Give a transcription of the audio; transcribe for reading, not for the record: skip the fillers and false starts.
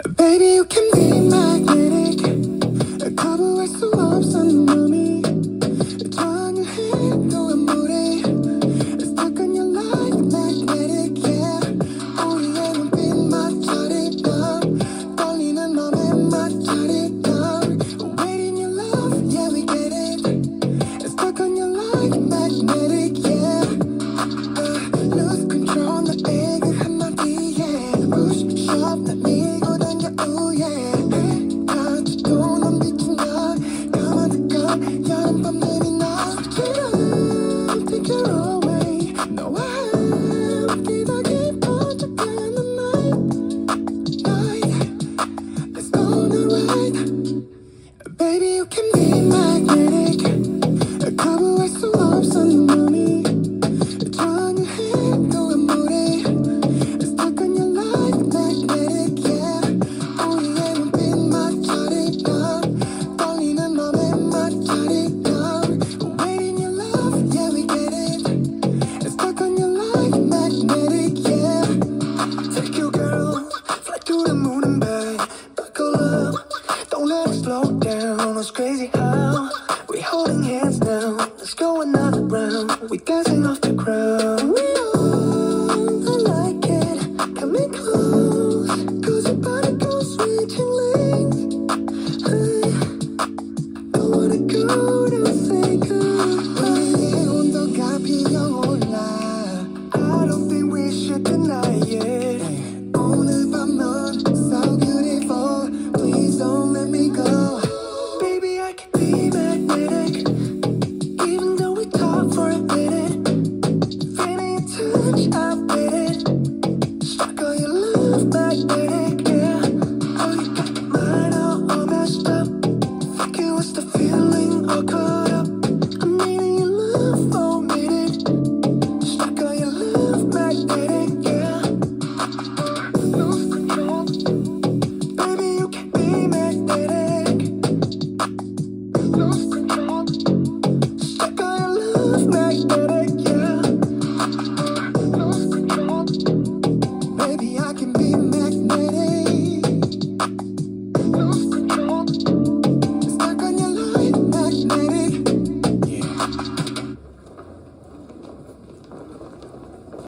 Baby, you can be magnetic. 거부할 수 없어 놈이 전혀 해도 안 무례. Stuck on your life, magnetic, yeah. 우리의 눈빛만 차리던 떨리는 맘에 맞춰리던 Waiting your love, yeah, we get it. Stuck on your life, magnetic, yeah. Lose control, 나의 그 한마디에 Push, shove, 날 밀고 당겨, ooh, yeah. 가지도 넌 비친 날 가만두건 여름밤들이 나 Take it away 너와 함께 더 깊어져가는 night Let's go on a ride Baby, you can be magnetic 거부할 수 없어 놈이 전혀 해도 안 무례 Stuck on your life, magnetic, yeah. 우리의 눈빛만 차리던 떨리는 맘에 맞춰리던 Waiting your love, yeah, we get it. Stuck on your life, magnetic, yeah. Take you, girl, fly to the moon and back. Buckle up, don't let it slow down. It's crazy how we holding hands now. Let's go another round. We dancing off the ground. We I like it. Come in close, 'cause your body goes reaching lengths. Don't wanna go, don't say goodbye. 우리의 온도가 피어올라. I don't think we should deny it. 오늘 밤 넌 so beautiful. Please don't let me go. Baby, I can be magnetic. Even though we talk for a minute. Feeling your touch, I bet it. Struck on your love, magnetic, yeah. Oh, you got the mind all messed up. Fuck it, what's the feeling all caught up? I'm needing your love for a minute. Struck on your love, magnetic, yeah. Lose control. Baby, you can be magnetic. Lose